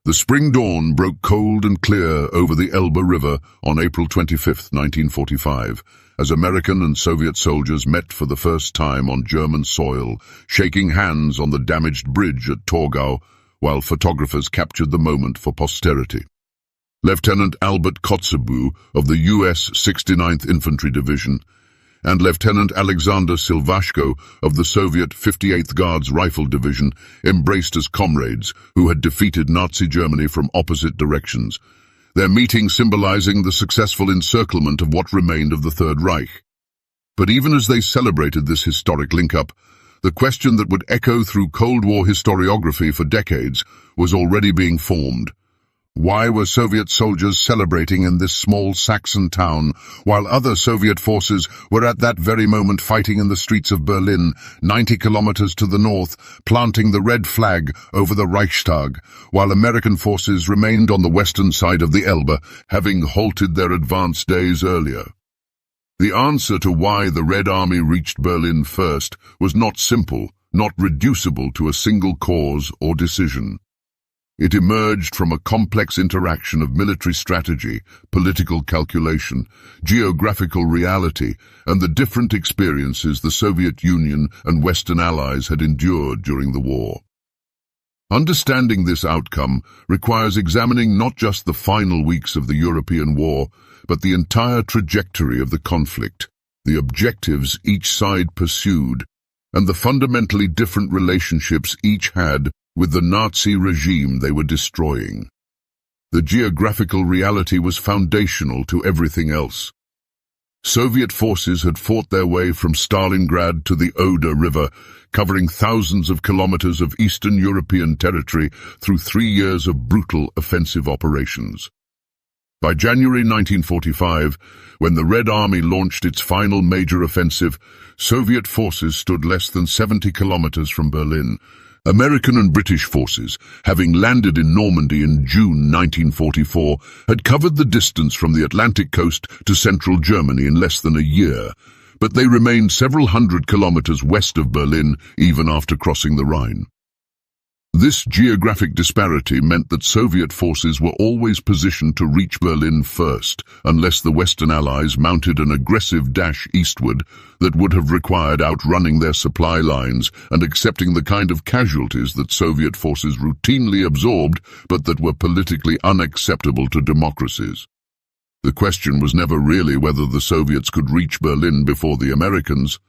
The spring dawn broke cold and clear over the Elbe River on April 25, 1945, as American and Soviet soldiers met for the first time on German soil, shaking hands on the damaged bridge at Torgau, while photographers captured the moment for posterity. Lieutenant Albert Kotzebue of the U.S. 69th Infantry Division and Lieutenant Alexander Silvashko of the Soviet 58th Guards Rifle Division embraced as comrades who had defeated Nazi Germany from opposite directions, their meeting symbolizing the successful encirclement of what remained of the Third Reich. But even as they celebrated this historic link-up, the question that would echo through Cold War historiography for decades was already being formed. Why were Soviet soldiers celebrating in this small Saxon town, while other Soviet forces were at that very moment fighting in the streets of Berlin, 90 kilometers to the north, planting the red flag over the Reichstag, while American forces remained on the western side of the Elbe, having halted their advance days earlier? The answer to why the Red Army reached Berlin first was not simple, not reducible to a single cause or decision. It emerged from a complex interaction of military strategy, political calculation, geographical reality, and the different experiences the Soviet Union and Western allies had endured during the war. Understanding this outcome requires examining not just the final weeks of the European war, but the entire trajectory of the conflict, the objectives each side pursued, and the fundamentally different relationships each had with the Nazi regime they were destroying. The geographical reality was foundational to everything else. Soviet forces had fought their way from Stalingrad to the Elbe River, covering thousands of kilometers of Eastern European territory through 3 years of brutal offensive operations. By January 1945, when the Red Army launched its final major offensive, Soviet forces stood less than 70 kilometers from Berlin. American and British forces, having landed in Normandy in June 1944, had covered the distance from the Atlantic coast to central Germany in less than a year, but they remained several hundred kilometers west of Berlin even after crossing the Rhine. This geographic disparity meant that Soviet forces were always positioned to reach Berlin first, unless the Western Allies mounted an aggressive dash eastward that would have required outrunning their supply lines and accepting the kind of casualties that Soviet forces routinely absorbed but that were politically unacceptable to democracies. The question was never really whether the Soviets could reach Berlin before the Americans,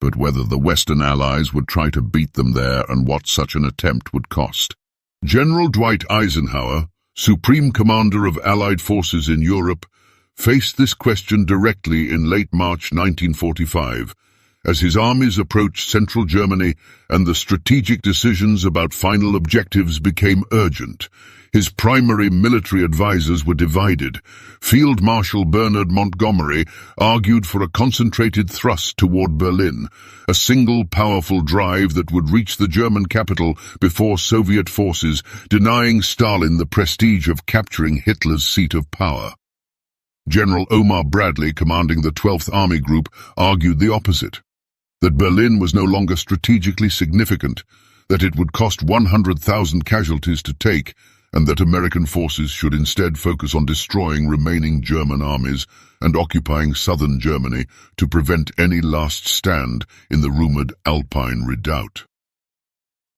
but whether the Western Allies would try to beat them there and what such an attempt would cost. General Dwight Eisenhower, Supreme Commander of Allied forces in Europe, faced this question directly in late March 1945, as his armies approached central Germany and the strategic decisions about final objectives became urgent. His primary military advisors were divided. Field Marshal Bernard Montgomery argued for a concentrated thrust toward Berlin, a single powerful drive that would reach the German capital before Soviet forces, denying Stalin the prestige of capturing Hitler's seat of power. General Omar Bradley, commanding the 12th Army Group, argued the opposite, that Berlin was no longer strategically significant, that it would cost 100,000 casualties to take, and that American forces should instead focus on destroying remaining German armies and occupying southern Germany to prevent any last stand in the rumored Alpine redoubt.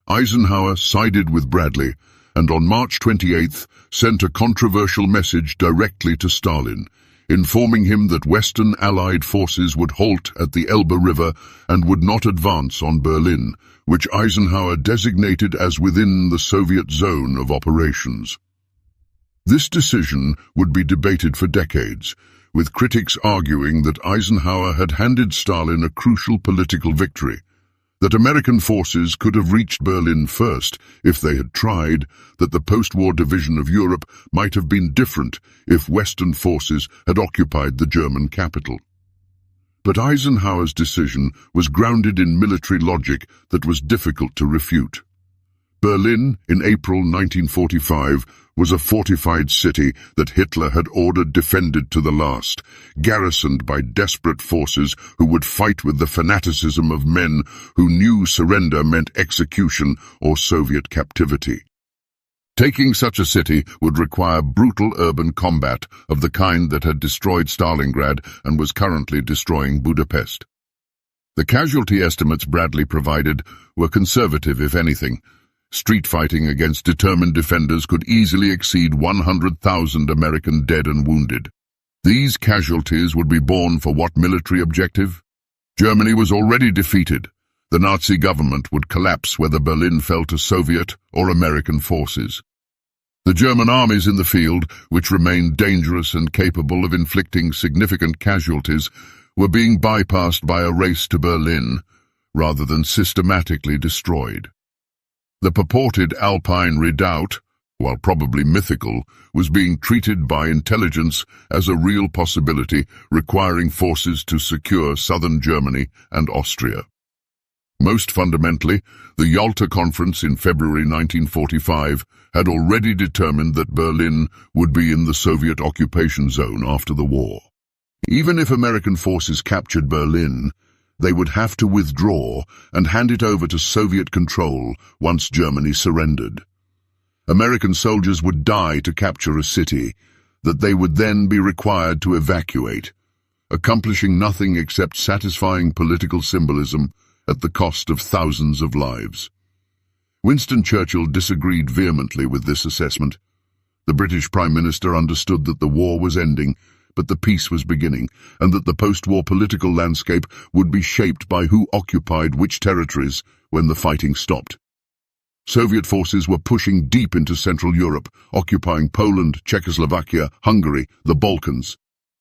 Eisenhower sided with Bradley and on March 28th sent a controversial message directly to Stalin, informing him that Western Allied forces would halt at the Elbe River and would not advance on Berlin, which Eisenhower designated as within the Soviet zone of operations. This decision would be debated for decades, with critics arguing that Eisenhower had handed Stalin a crucial political victory, that American forces could have reached Berlin first if they had tried, that the post-war division of Europe might have been different if Western forces had occupied the German capital. But Eisenhower's decision was grounded in military logic that was difficult to refute. Berlin, in April 1945, was a fortified city that Hitler had ordered defended to the last, garrisoned by desperate forces who would fight with the fanaticism of men who knew surrender meant execution or Soviet captivity. Taking such a city would require brutal urban combat of the kind that had destroyed Stalingrad and was currently destroying Budapest. The casualty estimates Bradley provided were conservative, if anything. Street fighting against determined defenders could easily exceed 100,000 American dead and wounded. These casualties would be borne for what military objective? Germany was already defeated. The Nazi government would collapse whether Berlin fell to Soviet or American forces. The German armies in the field, which remained dangerous and capable of inflicting significant casualties, were being bypassed by a race to Berlin, rather than systematically destroyed. The purported Alpine redoubt, while probably mythical, was being treated by intelligence as a real possibility, requiring forces to secure southern Germany and Austria. Most fundamentally, the Yalta Conference in February 1945 had already determined that Berlin would be in the Soviet occupation zone after the war. Even if American forces captured Berlin, they would have to withdraw and hand it over to Soviet control once Germany surrendered. American soldiers would die to capture a city that they would then be required to evacuate, accomplishing nothing except satisfying political symbolism at the cost of thousands of lives. Winston Churchill disagreed vehemently with this assessment. The British Prime Minister understood that the war was ending, but the peace was beginning, and that the post-war political landscape would be shaped by who occupied which territories when the fighting stopped. Soviet forces were pushing deep into Central Europe, occupying Poland, Czechoslovakia, Hungary, the Balkans.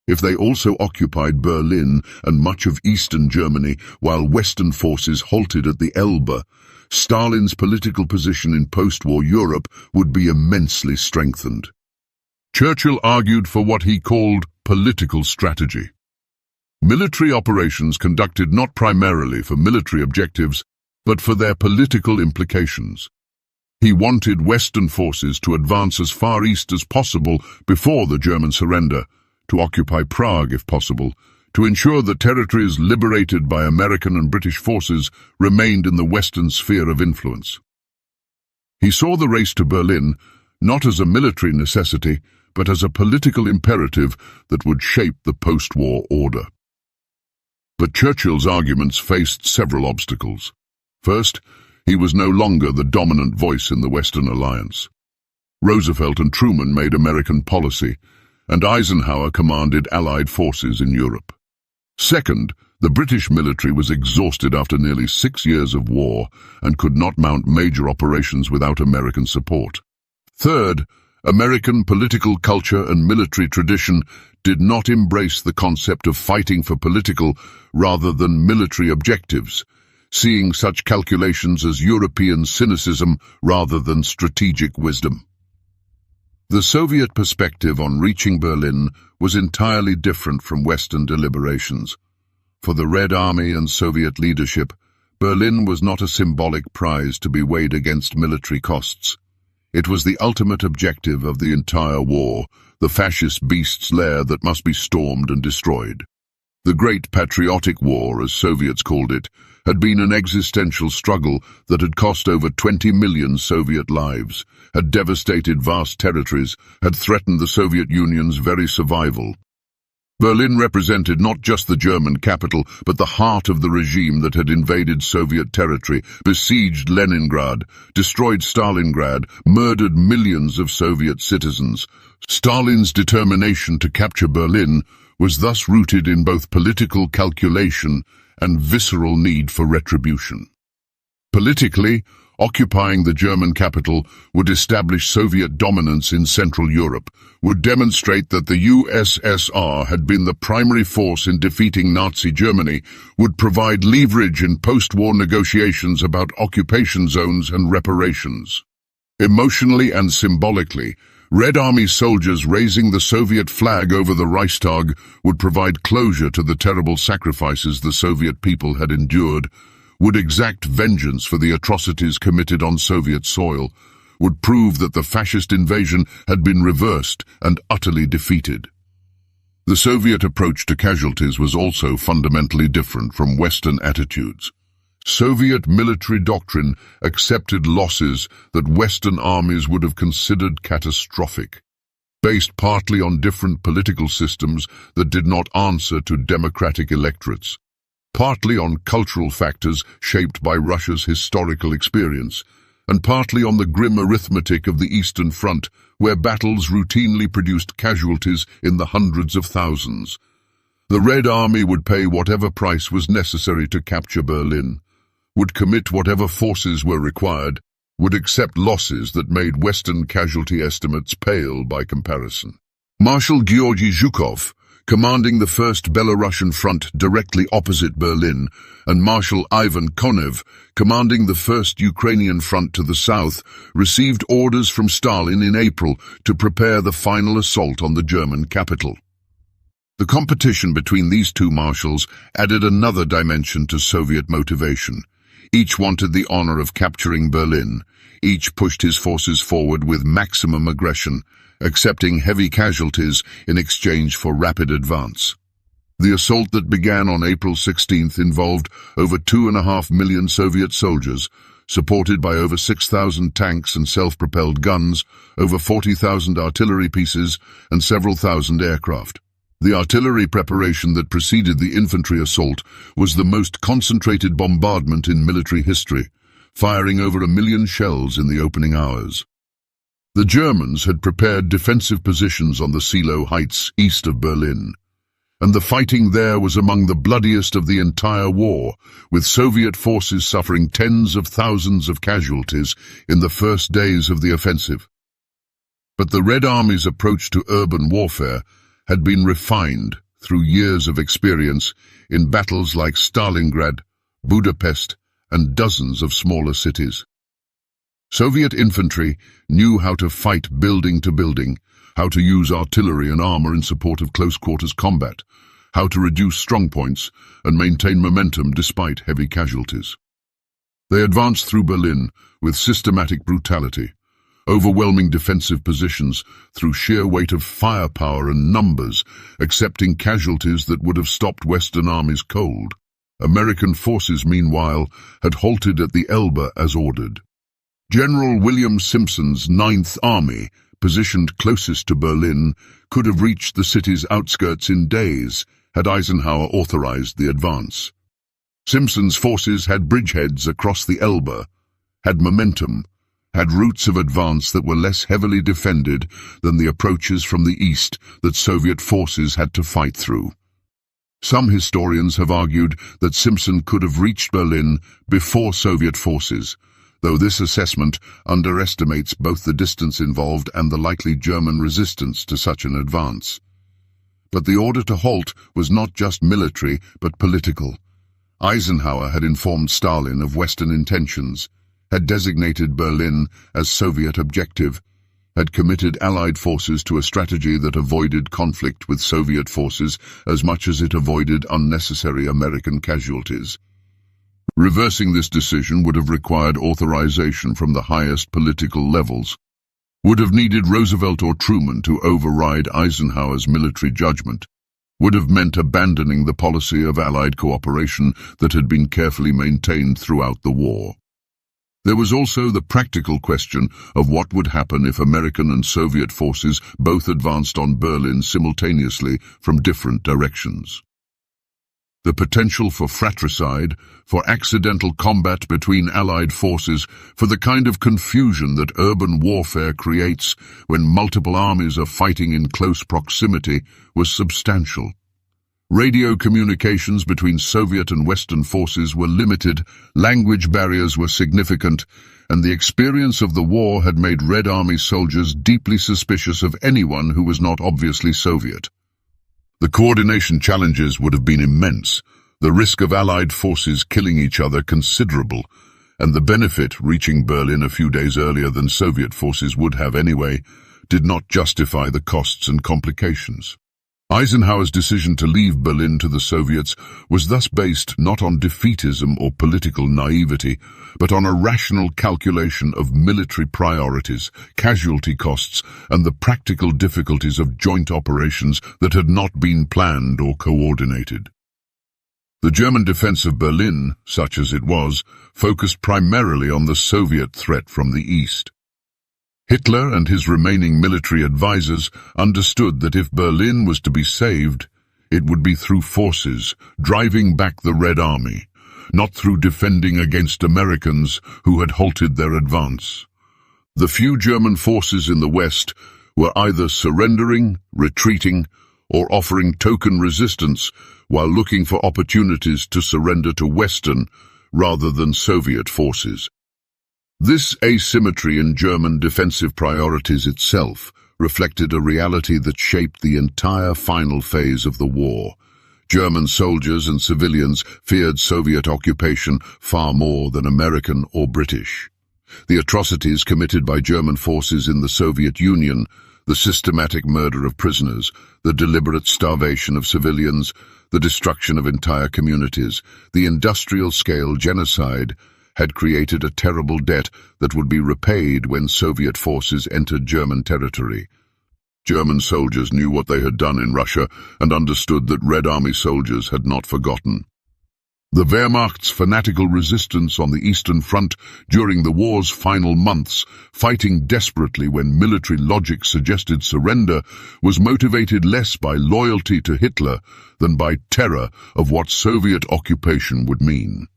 If they also occupied Berlin and much of eastern Germany, while Western forces halted at the Elbe, Stalin's political position in post-war Europe would be immensely strengthened. Churchill argued for what he called political strategy. Military operations conducted not primarily for military objectives, but for their political implications. He wanted Western forces to advance as far east as possible before the German surrender, to occupy Prague if possible, to ensure that territories liberated by American and British forces remained in the Western sphere of influence. He saw the race to Berlin not as a military necessity, but as a political imperative that would shape the post-war order. But Churchill's arguments faced several obstacles. First, he was no longer the dominant voice in the Western alliance. Roosevelt and Truman made American policy, and Eisenhower commanded Allied forces in Europe. Second, the British military was exhausted after nearly 6 years of war and could not mount major operations without American support. Third, American political culture and military tradition did not embrace the concept of fighting for political rather than military objectives, seeing such calculations as European cynicism rather than strategic wisdom. The Soviet perspective on reaching Berlin was entirely different from Western deliberations. For the Red Army and Soviet leadership, Berlin was not a symbolic prize to be weighed against military costs. It was the ultimate objective of the entire war, the fascist beast's lair that must be stormed and destroyed. The Great Patriotic War, as Soviets called it, had been an existential struggle that had cost over 20 million Soviet lives, had devastated vast territories, had threatened the Soviet Union's very survival. Berlin represented not just the German capital, but the heart of the regime that had invaded Soviet territory, besieged Leningrad, destroyed Stalingrad, murdered millions of Soviet citizens. Stalin's determination to capture Berlin was thus rooted in both political calculation and visceral need for retribution. Politically, occupying the German capital would establish Soviet dominance in Central Europe, would demonstrate that the USSR had been the primary force in defeating Nazi Germany, would provide leverage in post-war negotiations about occupation zones and reparations. Emotionally and symbolically, Red Army soldiers raising the Soviet flag over the Reichstag would provide closure to the terrible sacrifices the Soviet people had endured, would exact vengeance for the atrocities committed on Soviet soil, would prove that the fascist invasion had been reversed and utterly defeated. The Soviet approach to casualties was also fundamentally different from Western attitudes. Soviet military doctrine accepted losses that Western armies would have considered catastrophic, based partly on different political systems that did not answer to democratic electorates, partly on cultural factors shaped by Russia's historical experience, and partly on the grim arithmetic of the Eastern Front, where battles routinely produced casualties in the hundreds of thousands. The Red Army would pay whatever price was necessary to capture Berlin, would commit whatever forces were required, would accept losses that made Western casualty estimates pale by comparison. Marshal Georgy Zhukov, commanding the 1st Belarusian Front directly opposite Berlin, and Marshal Ivan Konev, commanding the 1st Ukrainian Front to the south, received orders from Stalin in April to prepare the final assault on the German capital. The competition between these two marshals added another dimension to Soviet motivation. Each wanted the honor of capturing Berlin. Each pushed his forces forward with maximum aggression, accepting heavy casualties in exchange for rapid advance. The assault that began on April 16th involved over 2.5 million Soviet soldiers, supported by over 6,000 tanks and self-propelled guns, over 40,000 artillery pieces, and several thousand aircraft. The artillery preparation that preceded the infantry assault was the most concentrated bombardment in military history, firing over 1 million shells in the opening hours. The Germans had prepared defensive positions on the Seelow Heights east of Berlin, and the fighting there was among the bloodiest of the entire war, with Soviet forces suffering tens of thousands of casualties in the first days of the offensive. But the Red Army's approach to urban warfare had been refined through years of experience in battles like Stalingrad, Budapest, and dozens of smaller cities. Soviet infantry knew how to fight building to building, how to use artillery and armor in support of close-quarters combat, how to reduce strongpoints and maintain momentum despite heavy casualties. They advanced through Berlin with systematic brutality, overwhelming defensive positions through sheer weight of firepower and numbers, accepting casualties that would have stopped Western armies cold. American forces, meanwhile, had halted at the Elbe as ordered. General William Simpson's 9th Army, positioned closest to Berlin, could have reached the city's outskirts in days had Eisenhower authorized the advance. Simpson's forces had bridgeheads across the Elbe, had momentum, had routes of advance that were less heavily defended than the approaches from the east that Soviet forces had to fight through. Some historians have argued that Simpson could have reached Berlin before Soviet forces, though this assessment underestimates both the distance involved and the likely German resistance to such an advance. But the order to halt was not just military but political. Eisenhower had informed Stalin of Western intentions, had designated Berlin as Soviet objective, had committed Allied forces to a strategy that avoided conflict with Soviet forces as much as it avoided unnecessary American casualties. Reversing this decision would have required authorization from the highest political levels, would have needed Roosevelt or Truman to override Eisenhower's military judgment, would have meant abandoning the policy of Allied cooperation that had been carefully maintained throughout the war. There was also the practical question of what would happen if American and Soviet forces both advanced on Berlin simultaneously from different directions. The potential for fratricide, for accidental combat between Allied forces, for the kind of confusion that urban warfare creates when multiple armies are fighting in close proximity, was substantial. Radio communications between Soviet and Western forces were limited, language barriers were significant, and the experience of the war had made Red Army soldiers deeply suspicious of anyone who was not obviously Soviet. The coordination challenges would have been immense, the risk of Allied forces killing each other considerable, and the benefit, reaching Berlin a few days earlier than Soviet forces would have anyway, did not justify the costs and complications. Eisenhower's decision to leave Berlin to the Soviets was thus based not on defeatism or political naivety, but on a rational calculation of military priorities, casualty costs, and the practical difficulties of joint operations that had not been planned or coordinated. The German defense of Berlin, such as it was, focused primarily on the Soviet threat from the east. Hitler and his remaining military advisors understood that if Berlin was to be saved, it would be through forces driving back the Red Army, not through defending against Americans who had halted their advance. The few German forces in the West were either surrendering, retreating, or offering token resistance while looking for opportunities to surrender to Western rather than Soviet forces. This asymmetry in German defensive priorities itself reflected a reality that shaped the entire final phase of the war. German soldiers and civilians feared Soviet occupation far more than American or British. The atrocities committed by German forces in the Soviet Union, the systematic murder of prisoners, the deliberate starvation of civilians, the destruction of entire communities, the industrial-scale genocide, had created a terrible debt that would be repaid when Soviet forces entered German territory. German soldiers knew what they had done in Russia and understood that Red Army soldiers had not forgotten. The Wehrmacht's fanatical resistance on the Eastern Front during the war's final months, fighting desperately when military logic suggested surrender, was motivated less by loyalty to Hitler than by terror of what Soviet occupation would mean.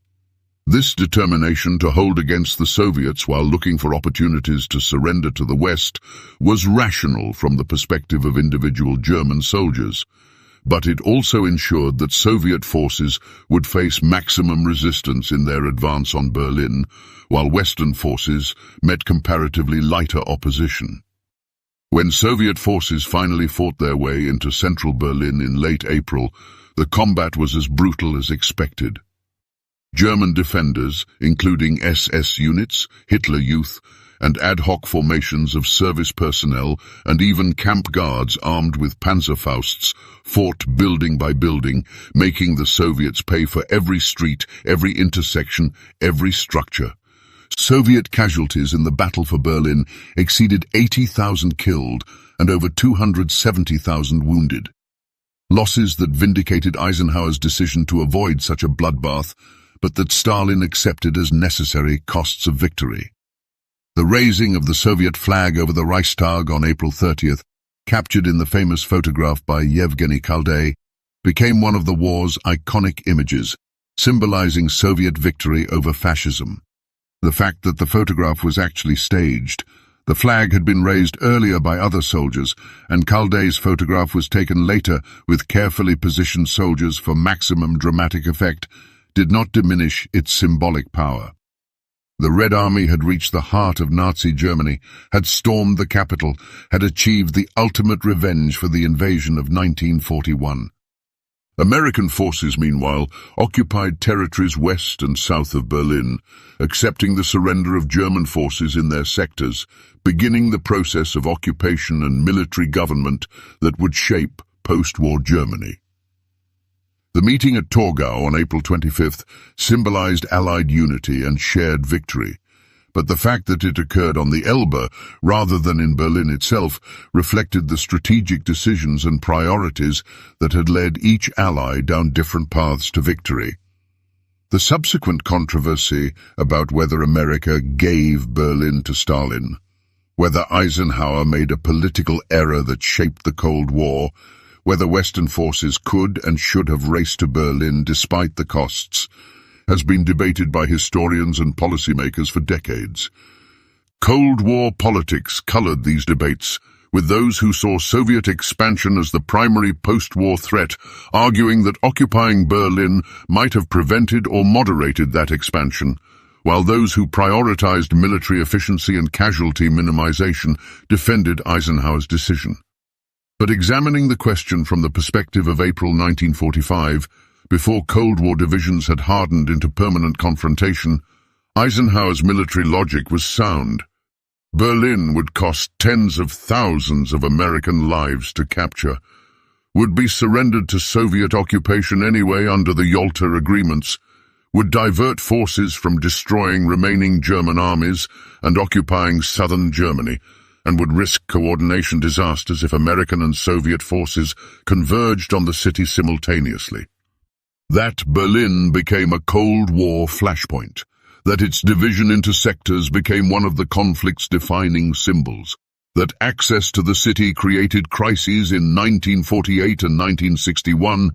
This determination to hold against the Soviets while looking for opportunities to surrender to the West was rational from the perspective of individual German soldiers, but it also ensured that Soviet forces would face maximum resistance in their advance on Berlin, while Western forces met comparatively lighter opposition. When Soviet forces finally fought their way into central Berlin in late April, the combat was as brutal as expected. German defenders, including SS units, Hitler Youth, and ad hoc formations of service personnel and even camp guards armed with Panzerfausts, fought building by building, making the Soviets pay for every street, every intersection, every structure. Soviet casualties in the battle for Berlin exceeded 80,000 killed and over 270,000 wounded. Losses that vindicated Eisenhower's decision to avoid such a bloodbath, but that Stalin accepted as necessary costs of victory. The raising of the Soviet flag over the Reichstag on April 30th, captured in the famous photograph by Yevgeny Kaldai, became one of the war's iconic images, symbolizing Soviet victory over fascism. The fact that the photograph was actually staged, the flag had been raised earlier by other soldiers, and Kaldai's photograph was taken later with carefully positioned soldiers for maximum dramatic effect, did not diminish its symbolic power. The Red Army had reached the heart of Nazi Germany, had stormed the capital, had achieved the ultimate revenge for the invasion of 1941. American forces, meanwhile, occupied territories west and south of Berlin, accepting the surrender of German forces in their sectors, beginning the process of occupation and military government that would shape post-war Germany. The meeting at Torgau on April 25th symbolized Allied unity and shared victory, but the fact that it occurred on the Elbe rather than in Berlin itself reflected the strategic decisions and priorities that had led each ally down different paths to victory. The subsequent controversy about whether America gave Berlin to Stalin, whether Eisenhower made a political error that shaped the Cold War, whether Western forces could and should have raced to Berlin despite the costs, has been debated by historians and policymakers for decades. Cold War politics colored these debates, with those who saw Soviet expansion as the primary post-war threat, arguing that occupying Berlin might have prevented or moderated that expansion, while those who prioritized military efficiency and casualty minimization defended Eisenhower's decision. But examining the question from the perspective of April 1945, before Cold War divisions had hardened into permanent confrontation, Eisenhower's military logic was sound. Berlin would cost tens of thousands of American lives to capture, would be surrendered to Soviet occupation anyway under the Yalta agreements, would divert forces from destroying remaining German armies and occupying southern Germany, and would risk coordination disasters if American and Soviet forces converged on the city simultaneously. That Berlin became a Cold War flashpoint, that its division into sectors became one of the conflict's defining symbols, that access to the city created crises in 1948 and 1961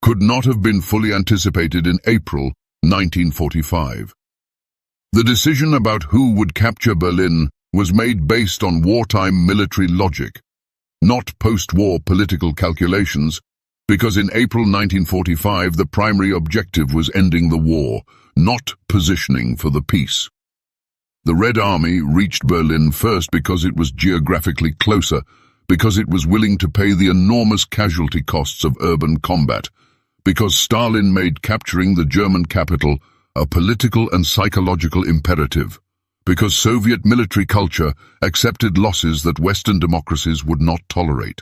could not have been fully anticipated in April 1945. The decision about who would capture Berlin was made based on wartime military logic, not post-war political calculations, because in April 1945 the primary objective was ending the war, not positioning for the peace. The Red Army reached Berlin first because it was geographically closer, because it was willing to pay the enormous casualty costs of urban combat, because Stalin made capturing the German capital a political and psychological imperative, because Soviet military culture accepted losses that Western democracies would not tolerate,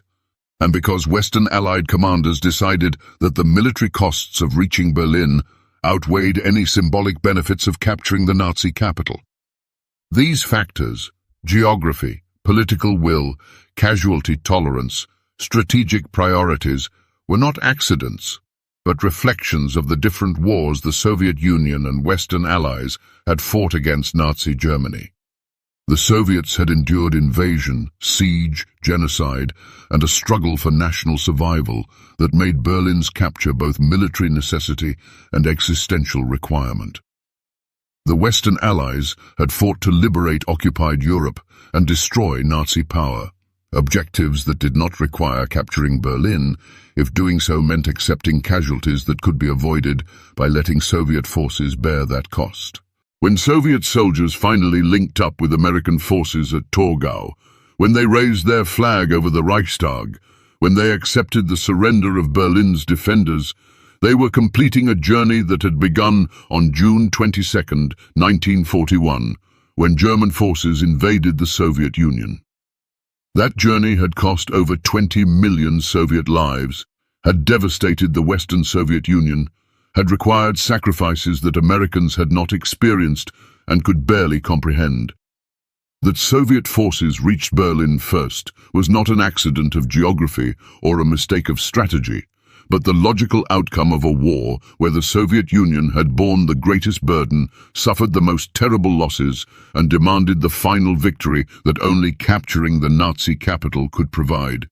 and because Western Allied commanders decided that the military costs of reaching Berlin outweighed any symbolic benefits of capturing the Nazi capital. These factors, geography, political will, casualty tolerance, strategic priorities, were not accidents, but reflections of the different wars the Soviet Union and Western allies had fought against Nazi Germany. The Soviets had endured invasion, siege, genocide, and a struggle for national survival that made Berlin's capture both military necessity and existential requirement. The Western allies had fought to liberate occupied Europe and destroy Nazi power, objectives that did not require capturing Berlin, if doing so meant accepting casualties that could be avoided by letting Soviet forces bear that cost. When Soviet soldiers finally linked up with American forces at Torgau, when they raised their flag over the Reichstag, when they accepted the surrender of Berlin's defenders, they were completing a journey that had begun on June 22, 1941, when German forces invaded the Soviet Union. That journey had cost over 20 million Soviet lives, had devastated the Western Soviet Union, had required sacrifices that Americans had not experienced and could barely comprehend. That Soviet forces reached Berlin first was not an accident of geography or a mistake of strategy, but the logical outcome of a war where the Soviet Union had borne the greatest burden, suffered the most terrible losses, and demanded the final victory that only capturing the Nazi capital could provide.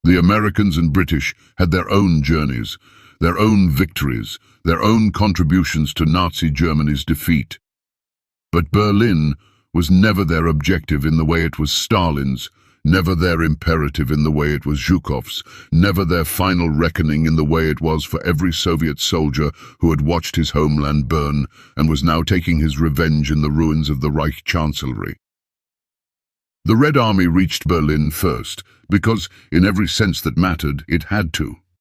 The Americans and British had their own journeys, their own victories, their own contributions to Nazi Germany's defeat. But Berlin was never their objective in the way it was Stalin's, never their imperative in the way it was Zhukov's, never their final reckoning in the way it was for every Soviet soldier who had watched his homeland burn and was now taking his revenge in the ruins of the Reich Chancellery. The Red Army reached Berlin first because, in every sense that mattered, it had to.